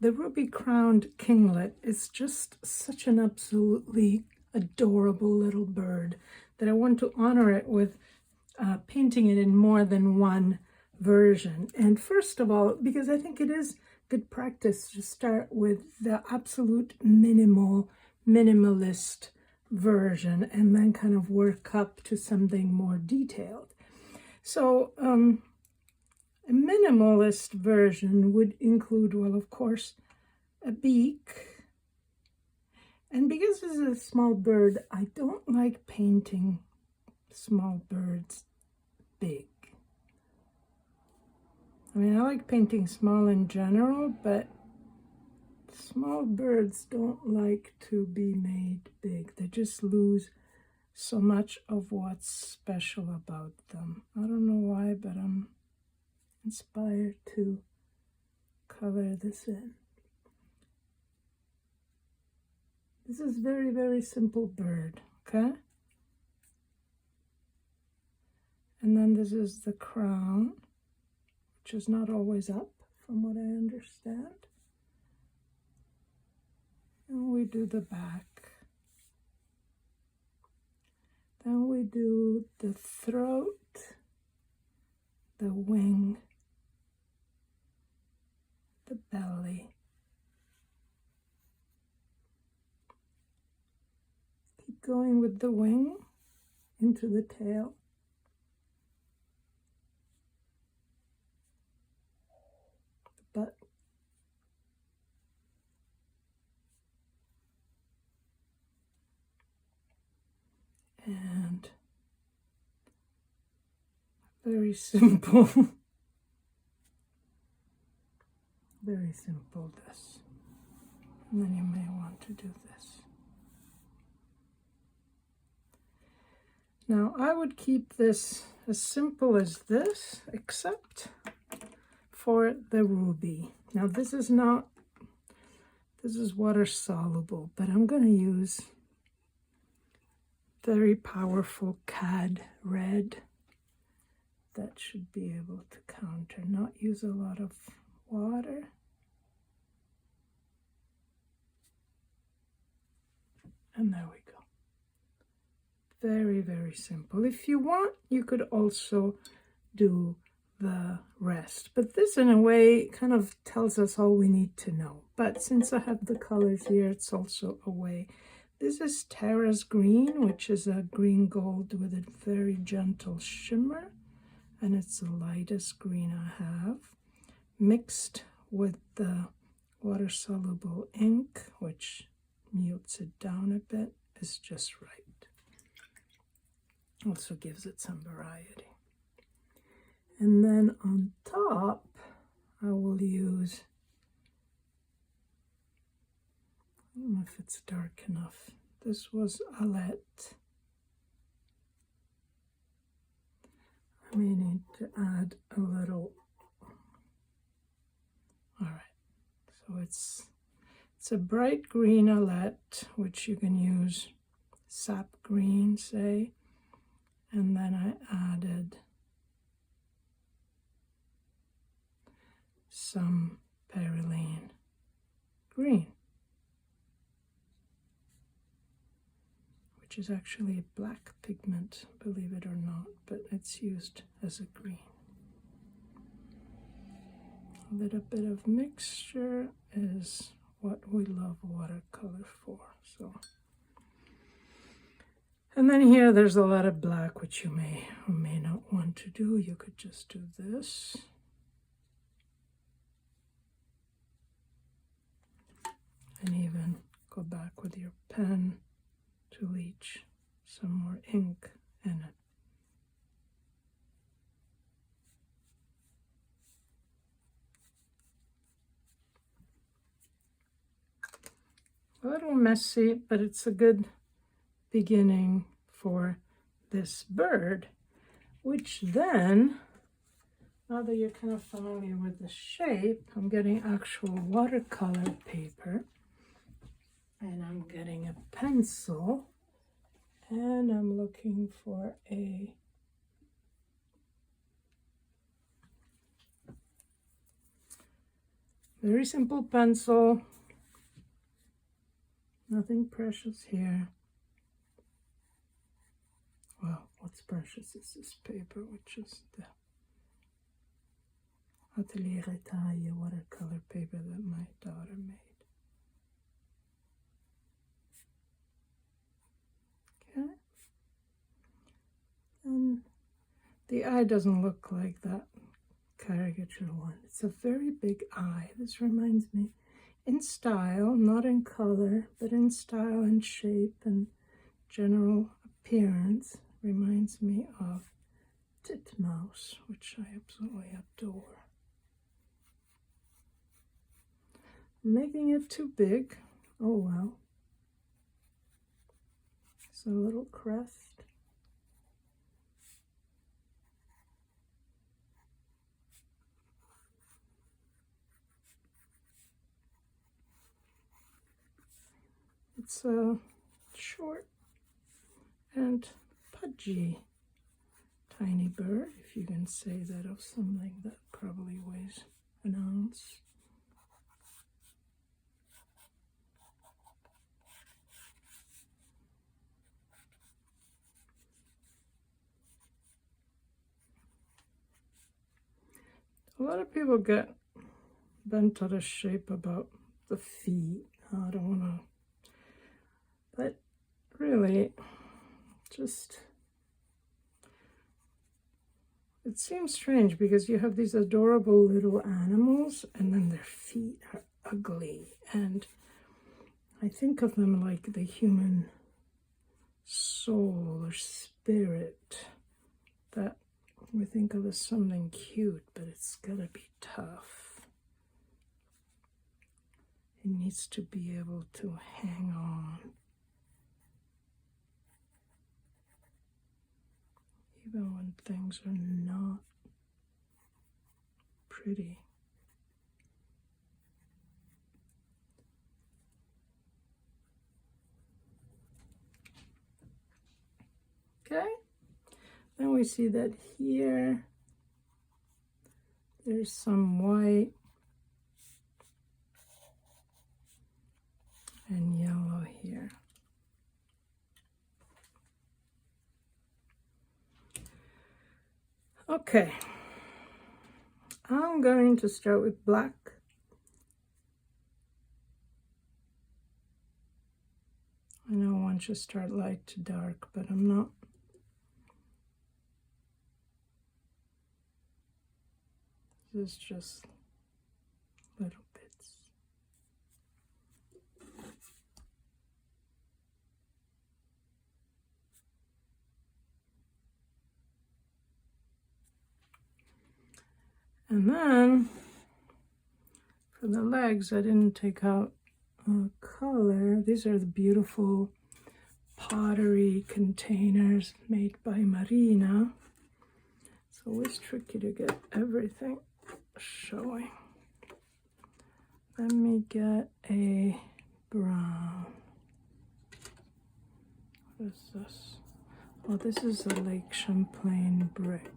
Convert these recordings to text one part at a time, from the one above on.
The ruby crowned kinglet is just such an absolutely adorable little bird that I want to honor it with painting it in more than one version. And first of all, because I think it is good practice to start with the absolute minimalist version and then kind of work up to something more detailed. So a minimalist version would include, well, of course, a beak. And because this is a small bird, I don't like painting small birds big. I mean, I like painting small in general, but small birds don't like to be made big. They just lose so much of what's special about them. I don't know why, but I'm inspired to color this in. This is very, very simple bird, okay? And then this is the crown, which is not always up, from what I understand. And we do the back. Then we do the throat, the wing, the belly. Keep going with the wing into the tail. The butt. And very simple, very simple this. And then you may want to do this. Now I would keep this as simple as this, except for the ruby. Now this is water soluble, but I'm going to use very powerful cad red that should be able to counter, not use a lot of water. And there we go. Very, very simple. If you want, you could also do the rest, but this in a way kind of tells us all we need to know. But since I have the colors here, it's also a way. This is Tara's green, which is a green gold with a very gentle shimmer, and it's the lightest green I have, mixed with the water-soluble ink, which mutes it down a bit, is just right. Also gives it some variety. And then on top, I will use, I don't know if it's dark enough. This was Alette. I may need to add a little. All right, so it's a bright green Alette, which you can use sap green, say, and then I added some Perylene green, which is actually a black pigment, believe it or not, but it's used as a green. A little bit of mixture is what we love watercolor for. So, and then here there's a lot of black, which you may or may not want to do. You could just do this. And even go back with your pen to leach some more ink in it. A little messy, but it's a good beginning for this bird, which then, now that you're kind of familiar with the shape, I'm getting actual watercolor paper. And I'm getting a pencil, and I'm looking for a Very simple pencil. Nothing precious here. Well, what's precious is this paper, which is the Atelier Retaille watercolor paper that my daughter made. Okay. And the eye doesn't look like that caricature one. It's a very big eye. This reminds me, in style, not in color, but in style and shape and general appearance, reminds me of Titmouse, which I absolutely adore. Making it too big. Oh well. It's a little crest. It's a short and pudgy tiny bird, if you can say that of something that probably weighs an ounce. A lot of people get bent out of shape about the feet. I don't want to, but really, just, it seems strange because you have these adorable little animals and then their feet are ugly. And I think of them like the human soul or spirit that we think of as something cute, but it's gotta be tough. It needs to be able to hang on. Even when things are not pretty. Okay, then we see that here there's some white and yellow here. Okay, I'm going to start with black. I know one should start light to dark, but I'm not. This is just little bits. And then for the legs, I didn't take out color. These are the beautiful pottery containers made by Marina. It's always tricky to get everything showing. Let me get a brown. What is this? Oh, this is a Lake Champlain brick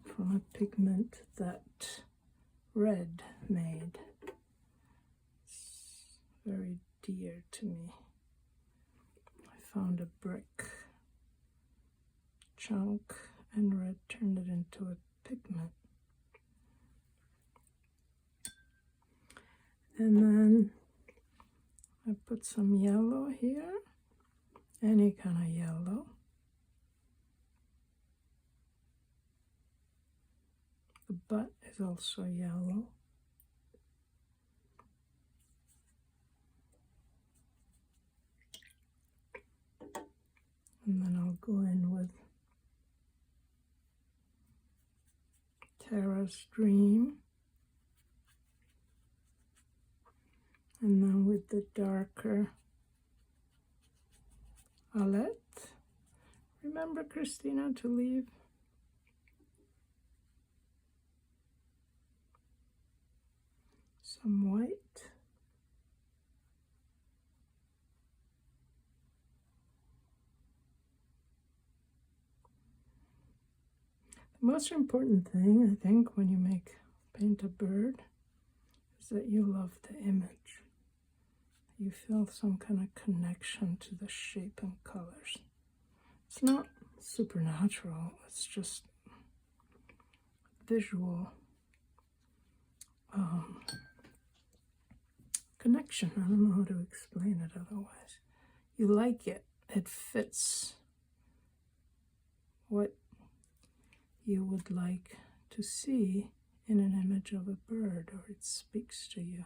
from a pigment that Red made. It's very dear to me. I found a brick chunk and Red turned it into a pigment. And then I put some yellow here, any kind of yellow. The butt is also yellow. And then I'll go in with Tara's Dream. And then with the darker Alette. Remember, Christina, to leave some white. The most important thing, I think, when you paint a bird that you love the image. You feel some kind of connection to the shape and colors. It's not supernatural, it's just visual connection. I don't know how to explain it otherwise. You like it. It fits what you would like to see in an image of a bird, or it speaks to you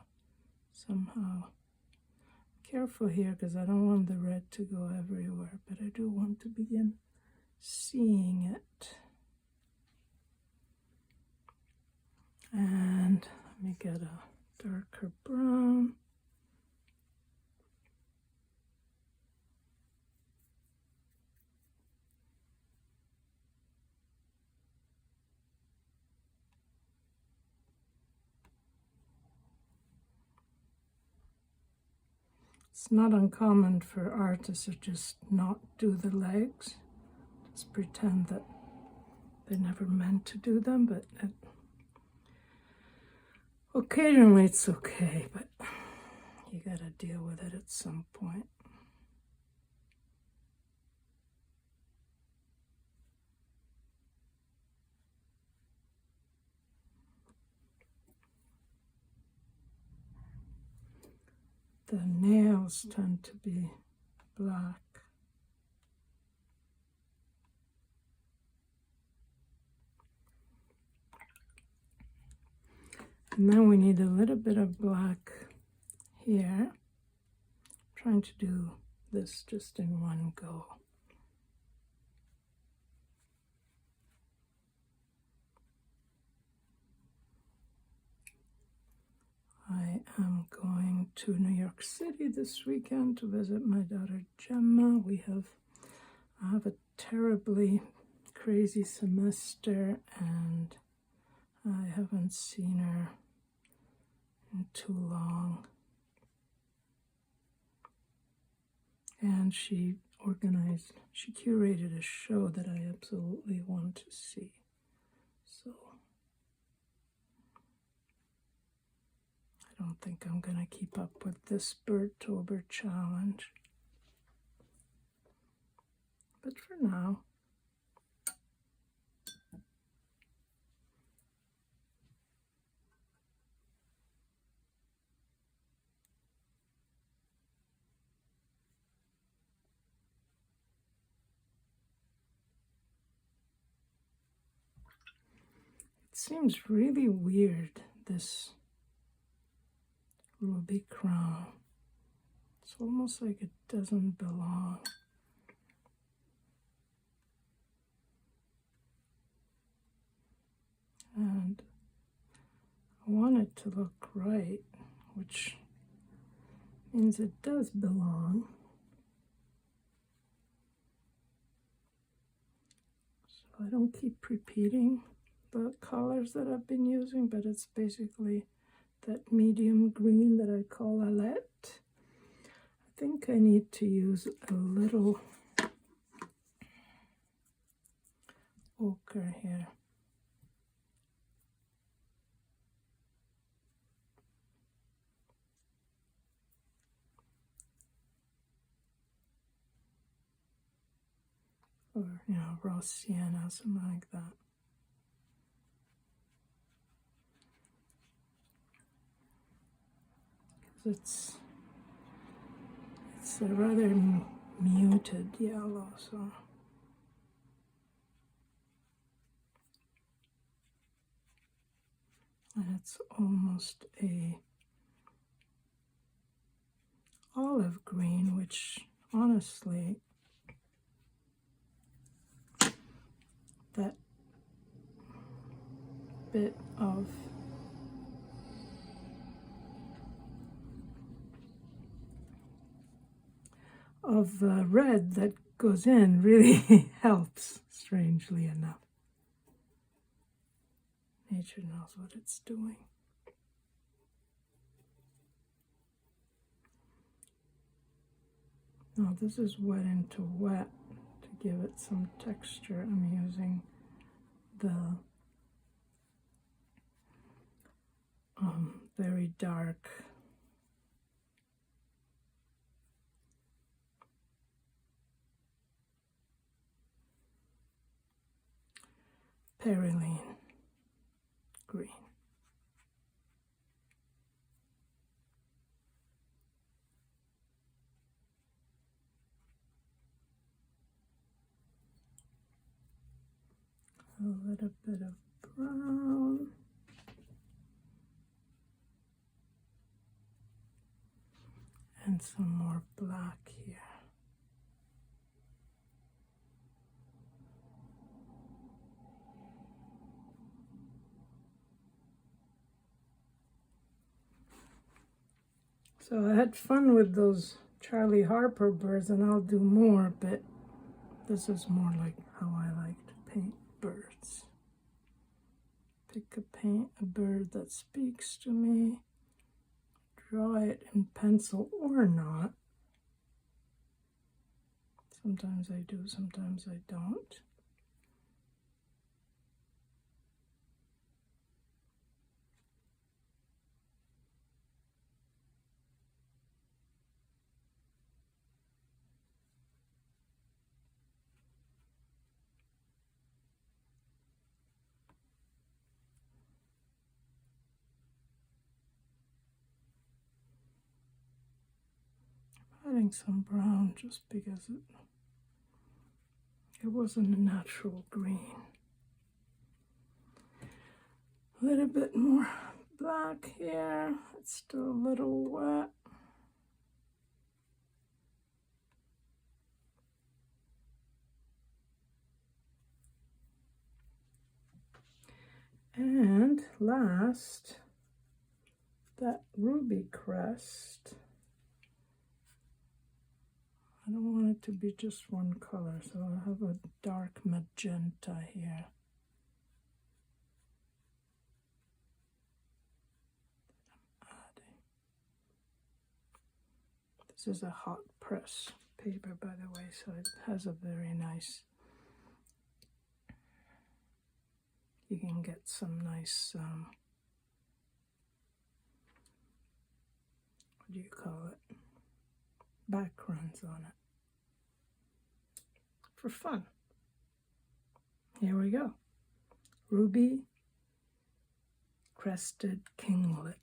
somehow. Careful here because I don't want the red to go everywhere, but I do want to begin seeing it. And let me get a darker brown. It's not uncommon for artists to just not do the legs, just pretend that they never meant to do them, but occasionally it's okay, but you gotta deal with it at some point. The nails tend to be black. And then we need a little bit of black here. I'm trying to do this just in one go. I am going to New York City this weekend to visit my daughter Gemma. I have a terribly crazy semester and I haven't seen her in too long. And she curated a show that I absolutely want to see. So I don't think I'm going to keep up with this Birdtober challenge. But for now, it seems really weird, this ruby crown. It's almost like it doesn't belong. And I want it to look right, which means it does belong. So I don't keep repeating the colors that I've been using, but it's basically that medium green that I call Alette. I think I need to use a little ochre here. Or, raw sienna, something like that. It's a rather muted yellow, so and it's almost a olive green, which honestly, that bit of red that goes in really helps, strangely enough. Nature knows what it's doing. Now this is wet into wet to give it some texture. I'm using the very dark. Perylene green. A little bit of brown. And some more black here. So I had fun with those Charlie Harper birds, and I'll do more, but this is more like how I like to paint birds. Pick a bird that speaks to me, draw it in pencil or not. Sometimes I do, sometimes I don't. Adding some brown just because it wasn't a natural green. A little bit more black here. It's still a little wet. And last, that ruby crest. I don't want it to be just one color, so I'll have a dark magenta here. This is a hot press paper, by the way, so it has a very nice, you can get some nice, what do you call it? Backgrounds on it. For fun. Here we go. Ruby Crested Kinglet.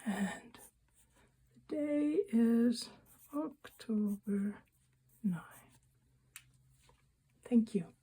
And the day is October 9. Thank you.